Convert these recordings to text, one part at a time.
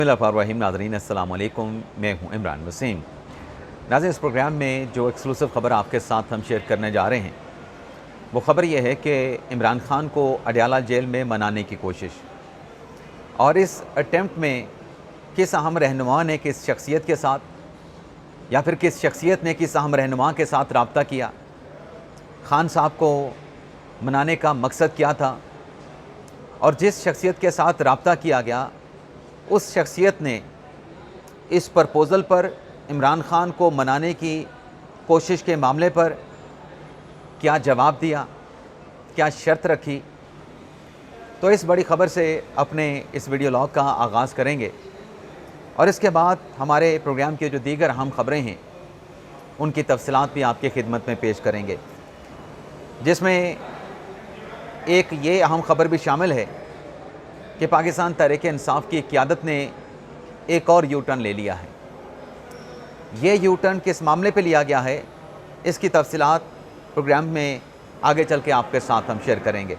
बिस्मिल्लाहिर्रहमानिर्रहीम। नाज़रीन अस्सलाम वालेकुम, मैं हूं इमरान वसीम। नाज़रीन, इस प्रोग्राम में जो एक्सक्लूसिव ख़बर आपके साथ हम शेयर करने जा रहे हैं वो ख़बर यह है कि इमरान खान को अडयाला जेल में मनाने की कोशिश, और इस अटेम्प्ट में किस अहम रहनुमा ने किस शख्सियत के साथ या फिर किस शख्सियत ने किस अहम रहनुमा के साथ रब्ता किया, खान साहब को मनाने का मकसद क्या था, और जिस शख्सियत के साथ रब्ता किया गया उस शख्सियत ने इस प्रपोज़ल पर इमरान खान को मनाने की कोशिश के मामले पर क्या जवाब दिया, क्या शर्त रखी। तो इस बड़ी ख़बर से अपने इस वीडियो लॉग का आगाज़ करेंगे और इसके बाद हमारे प्रोग्राम की जो दीगर अहम ख़बरें हैं उनकी तफसीलात भी आपकी खिदमत में पेश करेंगे, जिसमें एक ये अहम ख़बर भी शामिल है कि पाकिस्तान तहरीक इंसाफ की क़यादत ने एक और यू टर्न ले लिया है। ये यू टर्न किस मामले पे लिया गया है, इसकी तफसीलात प्रोग्राम में आगे चल के आपके साथ हम शेयर करेंगे।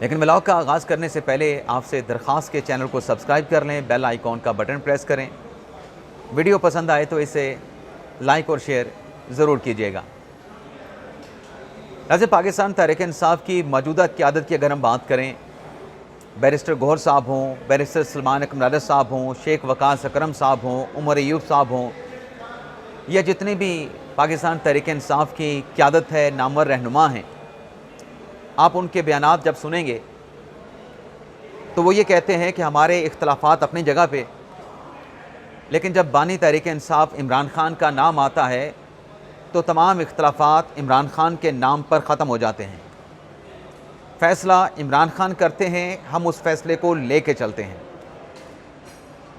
लेकिन व्लॉग का आगाज़ करने से पहले आपसे दरख्वास्त के चैनल को सब्सक्राइब कर लें, बेल आइकॉन का बटन प्रेस करें। वीडियो पसंद आए तो इसे लाइक और शेयर ज़रूर कीजिएगा। वैसे पाकिस्तान तहरीक इंसाफ की मौजूदा क़यादत की अगर हम बात करें, बैरिस्टर गौहर साहब हों, बैरिस्टर सलमान अकमल साहब हों, शेख वकास अकरम साहब हों, उमर अयूब साहब हों, या जितने भी पाकिस्तान तहरीक इंसाफ की क़यादत है, नामवर रहनुमा हैं, आप उनके बयानात जब सुनेंगे तो वो ये कहते हैं कि हमारे इख्तलाफात अपनी जगह पे, लेकिन जब बानी तहरीक इंसाफ इमरान खान का नाम आता है तो तमाम इख्तलाफात इमरान खान के नाम पर ख़त्म हो जाते हैं। फ़ैसला इमरान खान करते हैं, हम उस फ़ैसले को ले कर चलते हैं।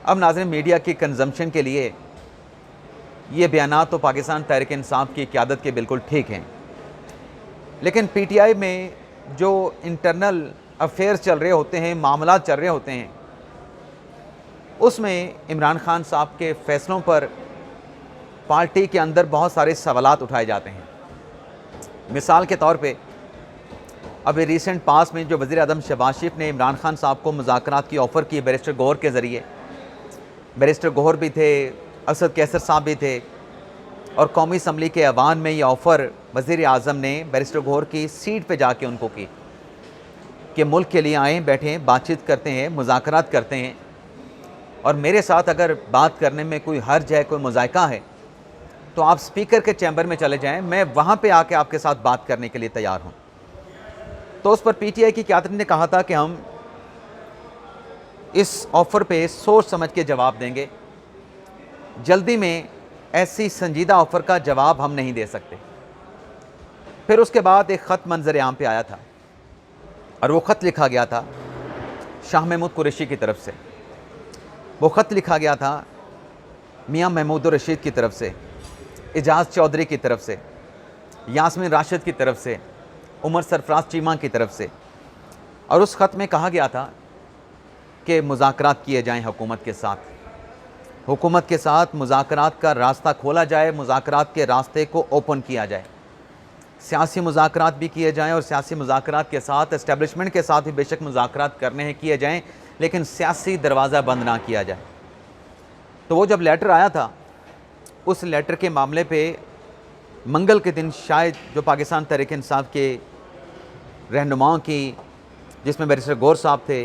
अब नाज़रीन, मीडिया की कंजम्पशन के लिए ये बयानात तो पाकिस्तान तहरीक इंसाफ की क़यादत के बिल्कुल ठीक हैं, लेकिन पीटीआई में जो इंटरनल अफेयर्स चल रहे होते हैं, मामलात चल रहे होते हैं, उसमें इमरान खान साहब के फ़ैसलों पर पार्टी के अंदर बहुत सारे सवालात उठाए जाते हैं। मिसाल के तौर पे अभी रिसेंट पास में जो वज़ीर आज़म शहबाज शरीफ ने इमरान खान साहब को मुज़ाकरात की ऑफ़र की बैरिस्टर गौहर के ज़रिए, बैरिस्टर गौहर भी थे, असद कैसर साहब भी थे, और कौमी असम्बली के ऐवान में ये ऑफ़र वज़ीर आज़म ने बैरिस्टर गौहर की सीट पे जाके उनको की कि मुल्क के लिए आएँ, बैठें, बातचीत करते हैं, मुज़ाकरात करते हैं, और मेरे साथ अगर बात करने में कोई हर्ज है, कोई मुज़ायका है तो आप स्पीकर के चैम्बर में चले जाएँ, मैं वहाँ पे आके आपके साथ बात करने के लिए तैयार हूँ। तो उस पर पीटीआई की क़यादत ने कहा था कि हम इस ऑफ़र पे सोच समझ के जवाब देंगे, जल्दी में ऐसी संजीदा ऑफ़र का जवाब हम नहीं दे सकते। फिर उसके बाद एक ख़त मंज़र आम पे आया था और वो ख़त लिखा गया था शाह महमूद कुरैशी की तरफ से। वो ख़त लिखा गया था मियाँ महमूद रशीद की तरफ से, एजाज़ चौधरी की तरफ से, यास्मीन राशिद की तरफ से, उमर सरफराज चीमा की तरफ से, और उस ख़त में कहा गया था कि मुज़ाकरात किए जाएं हुकूमत के साथ, हुकूमत के साथ मुज़ाकरात का रास्ता खोला जाए, मुज़ाकरात के रास्ते को ओपन किया जाए, सियासी मुज़ाकरात भी किए जाएं, और सियासी मुज़ाकरात के साथ इस्टेब्लिशमेंट के साथ भी बेशक मुज़ाकरात करने हैं, किए जाएं, लेकिन सियासी दरवाज़ा बंद ना किया जाए। तो वो जब लेटर आया था, उस लेटर के मामले पे मंगल के दिन शायद जो पाकिस्तान तहरीक इंसाफ के रहनुमाओं की, जिसमें बैरिस्टर गौहर साहब थे,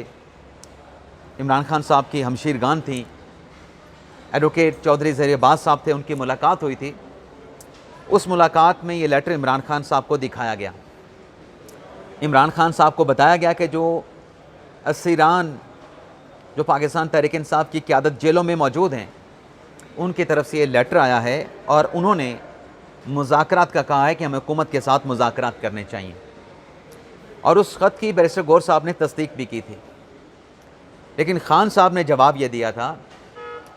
इमरान खान साहब की हमशीरगान थी, एडवोकेट चौधरी ज़हरीबाज साहब थे, उनकी मुलाकात हुई थी। उस मुलाकात में ये लेटर इमरान खान साहब को दिखाया गया। इमरान खान साहब को बताया गया कि जो असीरान जो पाकिस्तान तहरीक इंसाफ की क़यादत जेलों में मौजूद हैं, उनकी तरफ से ये लेटर आया है और उन्होंने मुज़ाकरात का कहा है कि हमें हुकूमत के साथ मुज़ाकरात करने चाहिए, और उस ख़त की बैरिस्टर गौहर साहब ने तस्दीक भी की थी। लेकिन खान साहब ने जवाब ये दिया था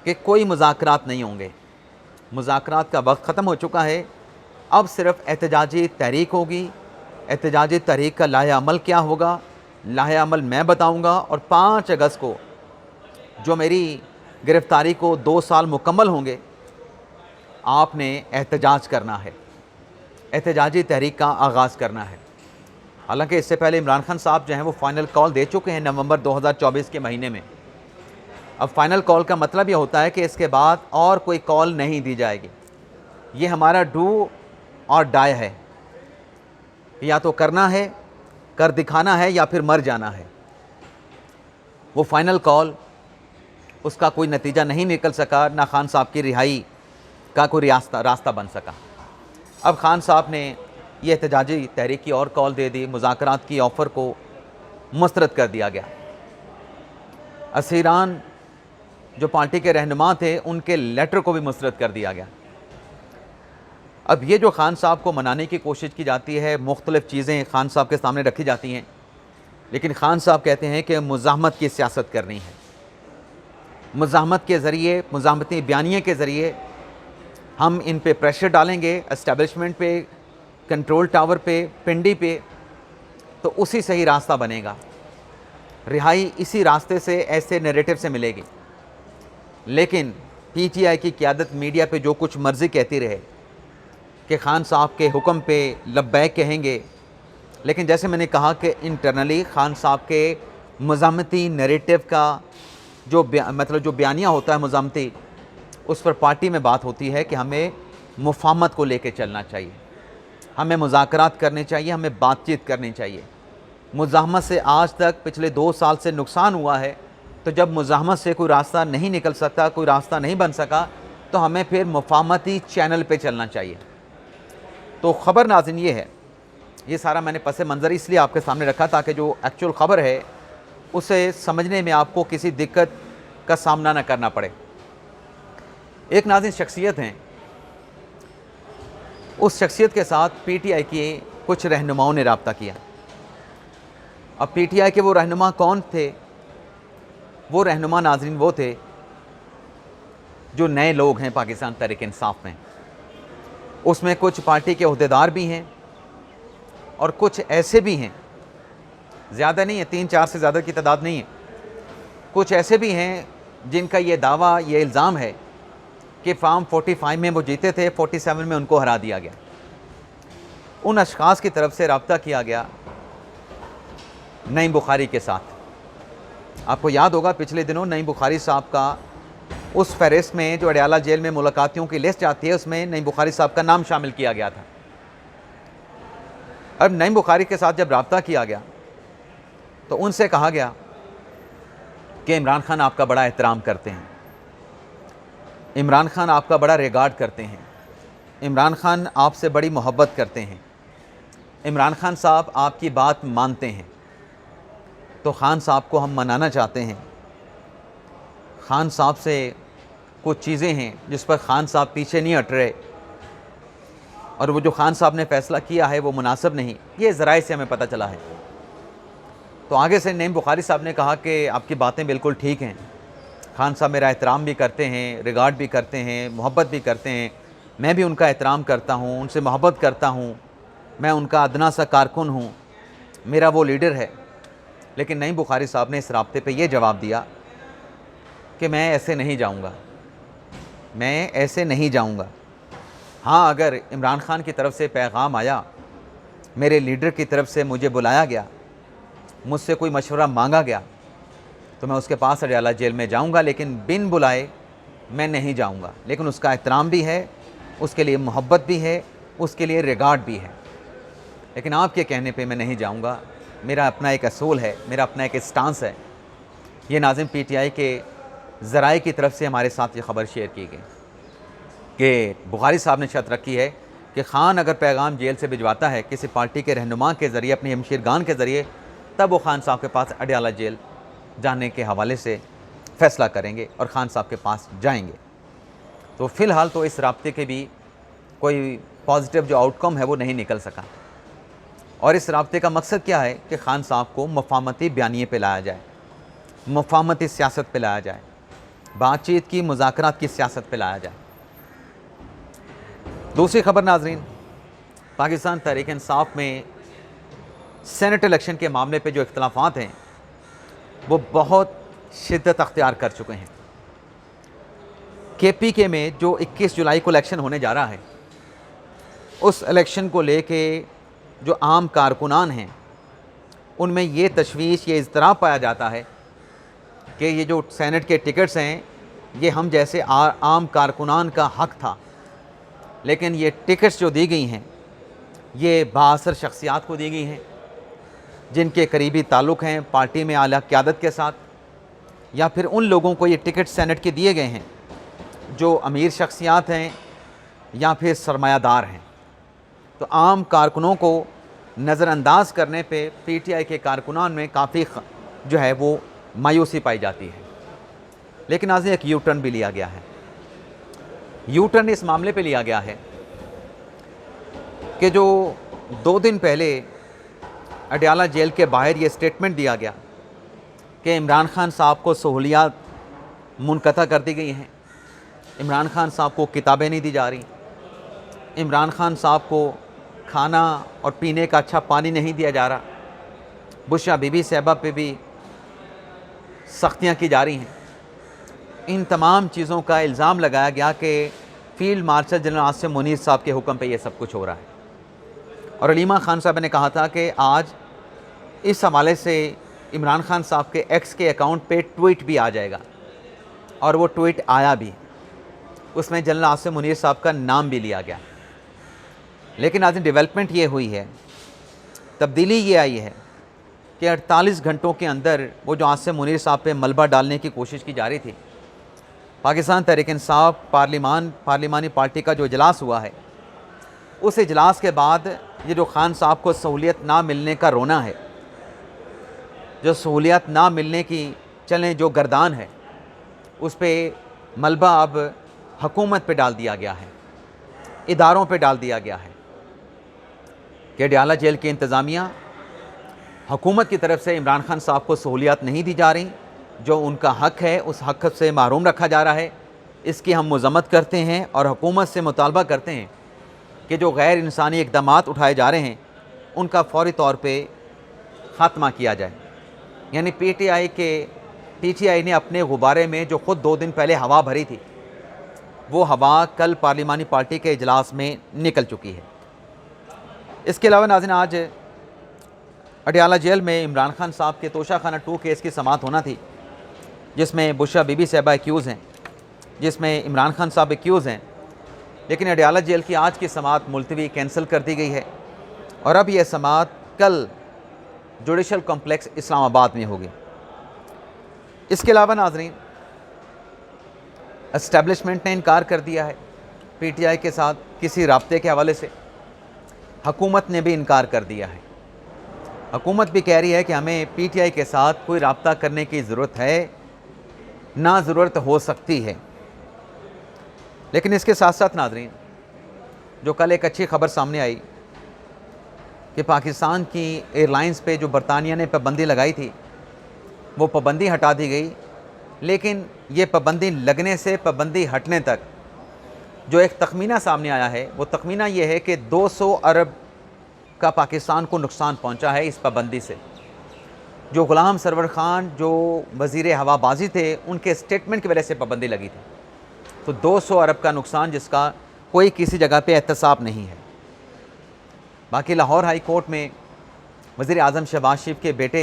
कि कोई मुज़ाकरात नहीं होंगे, मुज़ाकरात का वक्त ख़त्म हो चुका है, अब सिर्फ़ एहतजाजी तहरीक होगी। एहतजाजी तहरीक का लाहे अमल क्या होगा, लाहे अमल मैं बताऊँगा, और 5 अगस्त को जो मेरी गिरफ़्तारी को 2 साल मुकम्मल होंगे, आपने एहतजाज करना है, एहतजाजी तहरीक का आगाज़ करना है। हालांकि इससे पहले इमरान खान साहब जो हैं वो फ़ाइनल कॉल दे चुके हैं नवंबर 2024 के महीने में अब फाइनल कॉल का मतलब ये होता है कि इसके बाद और कोई कॉल नहीं दी जाएगी। ये हमारा डू और डाई है, या तो करना है, कर दिखाना है, या फिर मर जाना है। वो फाइनल कॉल, उसका कोई नतीजा नहीं निकल सका, ना खान साहब की रिहाई का कोई रास्ता बन सका। अब खान साहब ने ये एहतजाजी तहरीक की और कॉल दे दी, मुज़ाकरात की ऑफ़र को मुस्तरद कर दिया गया। असीरान जो पार्टी के रहनुमा थे, उनके लेटर को भी मुस्तरद कर दिया गया। अब ये जो खान साहब को मनाने की कोशिश की जाती है, मुख्तलिफ़ चीज़ें खान साहब के सामने रखी जाती हैं, लेकिन खान साहब कहते हैं कि मुज़ाहमत की सियासत करनी है। मुज़ाहमत के ज़रिए, मुज़ाहमती बयानिए के ज़रिए हम इन पे प्रेशर डालेंगे, एस्टेब्लिशमेंट पे, कंट्रोल टावर पे, पिंडी पे, तो उसी से ही रास्ता बनेगा। रिहाई इसी रास्ते से, ऐसे नैरेटिव से मिलेगी। लेकिन पीटीआई की क़यादत मीडिया पे जो कुछ मर्ज़ी कहती रहे कि खान साहब के हुक्म पे लब्बैक कहेंगे, लेकिन जैसे मैंने कहा कि इंटरनली खान साहब के मुज़ाहमती नैरेटिव का जो बयानिया होता है मुज़ाहमती, उस पर पार्टी में बात होती है कि हमें मुफाहमत को लेके चलना चाहिए, हमें मुज़ाकरात करने चाहिए, हमें बातचीत करनी चाहिए। मुज़ाहमत से आज तक पिछले 2 साल से नुकसान हुआ है, तो जब मुज़ाहमत से कोई रास्ता नहीं निकल सकता, कोई रास्ता नहीं बन सका, तो हमें फिर मुफाहमती चैनल पे चलना चाहिए। तो ख़बर नाज़रीन ये है, ये सारा मैंने पस मंज़र इसलिए आपके सामने रखा ताकि जो एक्चुअल ख़बर है उसे समझने में आपको किसी दिक्कत का सामना न करना पड़े। एक नाज़रीन शख्सियत हैं, उस शख्सियत के साथ पीटीआई के कुछ रहनुमाओं ने रब्ता किया। अब पीटीआई के वो रहनुमा कौन थे? वो रहनुमा नाज़रीन वो थे जो नए लोग हैं पाकिस्तान तहरीक-ए-इंसाफ में। उसमें कुछ पार्टी के ओहदेदार भी हैं और कुछ ऐसे भी हैं, ज़्यादा नहीं है, 3-4 से ज़्यादा की तादाद नहीं है। कुछ ऐसे भी हैं जिनका ये दावा, ये इल्ज़ाम है कि फार्म 45 में वो जीते थे, 47 में उनको हरा दिया गया। उन अशख़ास की तरफ से रब्ता किया गया नईम बुखारी के साथ। आपको याद होगा पिछले दिनों नईम बुखारी साहब का उस फहरिस्त में जो अडयाला जेल में मुलाकातियों की लिस्ट आती है, उसमें नईम बुखारी साहब का नाम शामिल किया गया था। अब नईम बुखारी के साथ जब रब्ता किया गया तो उनसे कहा गया कि इमरान खान आपका बड़ा एहतराम करते हैं, इमरान खान आपका बड़ा रिगार्ड करते हैं, इमरान खान आपसे बड़ी मोहब्बत करते हैं, इमरान खान साहब आपकी बात मानते हैं, तो खान साहब को हम मनाना चाहते हैं। खान साहब से कुछ चीज़ें हैं जिस पर खान साहब पीछे नहीं हट रहे, और वो जो खान साहब ने फ़ैसला किया है वो मुनासिब नहीं, ये ज़राए से हमें पता चला है। तो आगे से नईम बुखारी साहब ने कहा कि आपकी बातें बिल्कुल ठीक हैं, खान साहब मेरा एहतराम भी करते हैं, रिगार्ड भी करते हैं, मोहब्बत भी करते हैं, मैं भी उनका एहतराम करता हूँ, उनसे मोहब्बत करता हूँ, मैं उनका अदना सा कारकुन हूँ, मेरा वो लीडर है। लेकिन नईम बुखारी साहब ने इस राब्ते पे ये जवाब दिया कि मैं ऐसे नहीं जाऊँगा, मैं ऐसे नहीं जाऊँगा। हाँ, अगर इमरान खान की तरफ से पैगाम आया, मेरे लीडर की तरफ से मुझे बुलाया गया, मुझसे कोई मशवरा मांगा गया, तो मैं उसके पास अडयाला जेल में जाऊंगा, लेकिन बिन बुलाए मैं नहीं जाऊंगा। लेकिन उसका एहतराम भी है, उसके लिए मोहब्बत भी है, उसके लिए रिगार्ड भी है, लेकिन आपके कहने पे मैं नहीं जाऊंगा। मेरा अपना एक असूल है, मेरा अपना एक स्टांस है। ये नाज़िम पीटीआई के ज़राए की तरफ से हमारे साथ ये ख़बर शेयर की गई कि बुखारी साहब ने शर्त रखी है कि खान अगर पैगाम जेल से भिजवाता है किसी पार्टी के रहनुमा के ज़रिए, अपनी हमशीरगान के ज़रिए, तब वो खान साहब के पास अडयाला जेल जाने के हवाले से फ़ैसला करेंगे और खान साहब के पास जाएंगे। तो फ़िलहाल तो इस राब्ते के भी कोई पॉजिटिव जो आउटकम है वो नहीं निकल सका, और इस राब्ते का मकसद क्या है कि खान साहब को मुफाहमती बयानिए पे लाया जाए, मुफाहमती सियासत पे लाया जाए, बातचीत की, मुज़ाकरात की सियासत पे लाया जाए। दूसरी खबर नाज़रीन, पाकिस्तान तहरीक-ए-इंसाफ में सेनेट इलेक्शन के मामले पे जो इख्तलाफात हैं वो बहुत शिद्दत अख्तियार कर चुके हैं। KPK में जो 21 जुलाई को इलेक्शन होने जा रहा है, उस इलेक्शन को लेके जो आम कारकुनान हैं उनमें ये तशवीश, ये इज़्तिराब पाया जाता है कि ये जो सेनेट के टिकट्स हैं ये हम जैसे आम कारकुनान का हक था, लेकिन ये टिकट्स जो दी गई हैं ये बाअसर शख्सियात को दी गई हैं जिनके करीबी ताल्लुक़ हैं पार्टी में आला क़यादत के साथ, या फिर उन लोगों को ये टिकट सेनेट के दिए गए हैं जो अमीर शख्सियात हैं या फिर सरमायादार हैं। तो आम कारकुनों को नज़रअंदाज करने पे पीटीआई के कारकुनान में काफ़ी जो है वो मायूसी पाई जाती है। लेकिन आज एक यू टर्न भी लिया गया है। यू टर्न इस मामले पे लिया गया है कि जो 2 दिन पहले अडयाला जेल के बाहर ये स्टेटमेंट दिया गया कि इमरान खान साहब को सहूलियात मुनक़ता कर दी गई हैं, इमरान खान साहब को किताबें नहीं दी जा रही, इमरान खान साहब को खाना और पीने का अच्छा पानी नहीं दिया जा रहा, बुशरा बीबी साहबा पे भी सख्तियाँ की जा रही हैं। इन तमाम चीज़ों का इल्ज़ाम लगाया गया कि field marshal general Asim Munir साहब के हुक्म पे ये सब कुछ हो रहा है। और अलीमा खान साहब ने कहा था कि आज इस हवाले से इमरान खान साहब के एक्स के अकाउंट पे ट्वीट भी आ जाएगा, और वो ट्वीट आया भी, उसमें जनरल आसिम मुनीर साहब का नाम भी लिया गया। लेकिन आज डेवलपमेंट ये हुई है, तब्दीली ये आई है कि 48 घंटों के अंदर वो जो आसिम मुनीर साहब पे मलबा डालने की कोशिश की जा रही थी, पाकिस्तान तहरीक इंसाफ पार्लिमानी पार्टी का जो इजलास हुआ है, उस इजलास के बाद ये जो खान साहब को सहूलियत ना मिलने का रोना है, जो सहूलियत ना मिलने की चलें जो गर्दान है, उस पर मलबा अब हुकूमत पे डाल दिया गया है, इदारों पे डाल दिया गया है कि अडयाला जेल की इंतज़ामिया हुकूमत की तरफ से इमरान खान साहब को सहूलियत नहीं दी जा रही, जो उनका हक़ है उस हक़ से महरूम रखा जा रहा है। इसकी हम मज़म्मत करते हैं और हुकूमत से मुतालबा करते हैं कि जो गैर इंसानी इक़दामात उठाए जा रहे हैं उनका फ़ौरी तौर पे ख़ात्मा किया जाए। यानी पीटीआई ने अपने गुब्बारे में जो ख़ुद 2 दिन पहले हवा भरी थी, वो हवा कल पार्लिमानी पार्टी के इजलास में निकल चुकी है। इसके अलावा नाज़रीन, आज अडयाला जेल में इमरान खान साहब के तोशाखाना 2 केस की समाअत होना थी, जिसमें बुशरा बीबी साहबा एक्यूज़ हैं, जिसमें इमरान खान साहब एक्यूज़ हैं। लेकिन अडयाला जेल की आज की समाअत मुलतवी कैंसिल कर दी गई है और अब यह समाअत कल जुडिशल कॉम्प्लेक्स इस्लामाबाद में होगी। इसके अलावा नाज़रीन, एस्टेब्लिशमेंट ने इनकार कर दिया है पीटीआई के साथ किसी राब्ते के हवाले से। हुकूमत ने भी इनकार कर दिया है। हुकूमत भी कह रही है कि हमें पीटीआई के साथ कोई राब्ता करने की ज़रूरत है ना, ज़रूरत हो सकती है। लेकिन इसके साथ साथ नाज़रीन, जो कल एक अच्छी खबर सामने आई कि पाकिस्तान की एयरलाइंस पे जो बरतानिया ने पाबंदी लगाई थी, वो पाबंदी हटा दी गई। लेकिन ये पाबंदी लगने से पाबंदी हटने तक जो एक तखमीना सामने आया है, वो तखमीना ये है कि 200 अरब का पाकिस्तान को नुकसान पहुंचा है इस पाबंदी से। जो ग़ुलाम सरवर ख़ान जो वज़ीर हवाबाजी थे, उनके स्टेटमेंट की वजह से पाबंदी लगी थी। तो 200 अरब का नुकसान जिसका कोई किसी जगह पे एहतसाब नहीं है। बाकी लाहौर हाई कोर्ट में वज़ीर आज़म शहबाज शरीफ के बेटे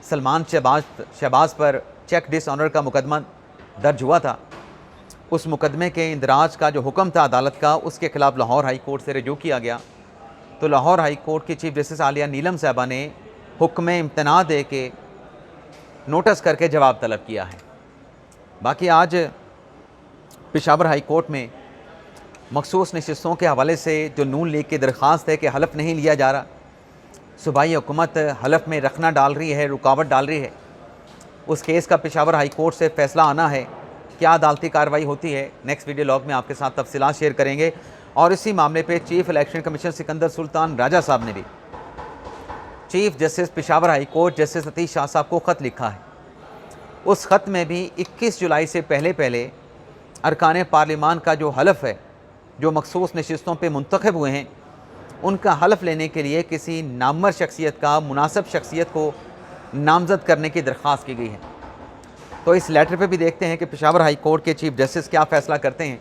सलमान शहबाज पर चेक डिसऑनर का मुकदमा दर्ज हुआ था। उस मुकदमे के इंदराज का जो हुक्म था अदालत का, उसके ख़िलाफ़ लाहौर हाई कोर्ट से रजू किया गया। तो लाहौर हाई कोर्ट की चीफ जस्टिस आलिया नीलम साहबा ने हुक्म इम्तना दे के नोटिस करके जवाब तलब किया है। बाकी आज पेशावर हाई कोर्ट में मखसूस नशिस्तों के हवाले से जो नून लीग की दरख्वास्त है कि हलफ नहीं लिया जा रहा, सूबाई हुकूमत हलफ में रखना डाल रही है, रुकावट डाल रही है, उस केस का पेशावर हाई कोर्ट से फ़ैसला आना है। क्या अदालती कार्रवाई होती है, नेक्स्ट वीडियो लॉग में आपके साथ तफसीलात शेयर करेंगे। और इसी मामले पे chief election commission Sikandar Sultan Raja साहब ने भी chief justice Peshawar high court justice Satish Shah साहब को ख़त लिखा है। उस ख़त में भी 21 जुलाई से पहले अरकान पार्लिमान का जो हलफ है, जो मखसूस नशिस्तों पे मुंतखब हुए हैं, उनका हलफ लेने के लिए किसी नामवर शख्सियत का, मुनासिब शख्सियत को नामज़द करने की दरख्वास्त की गई है। तो इस लेटर पे भी देखते हैं कि पेशावर हाई कोर्ट के चीफ जस्टिस क्या फ़ैसला करते हैं।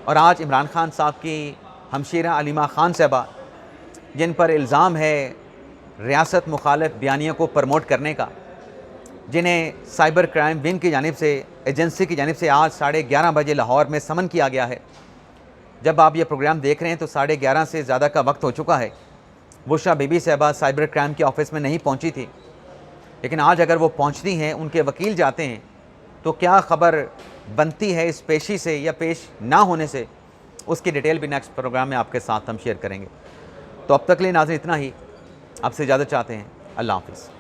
और आज इमरान खान साहब की हमशीरा अलीमा खान साहबा, जिन पर इल्ज़ाम है रियासत मुखालिफ बयानियों को प्रमोट करने का, जिन्हें साइबर क्राइम विंग की जानिब से, एजेंसी की जानिब से आज 11:30 बजे लाहौर में समन किया गया है। जब आप ये प्रोग्राम देख रहे हैं तो 11:30 से ज़्यादा का वक्त हो चुका है। बुशरा बीबी साहबा साइबर क्राइम के ऑफिस में नहीं पहुंची थी, लेकिन आज अगर वो पहुंचती हैं, उनके वकील जाते हैं, तो क्या ख़बर बनती है इस पेशी से या पेश ना होने से, उसकी डिटेल भी नेक्स्ट प्रोग्राम में आपके साथ हम शेयर करेंगे। तो अब तक के लिए नाज़रीन इतना ही, आपसे इजाज़त चाहते हैं। अल्लाह हाफ़िज़।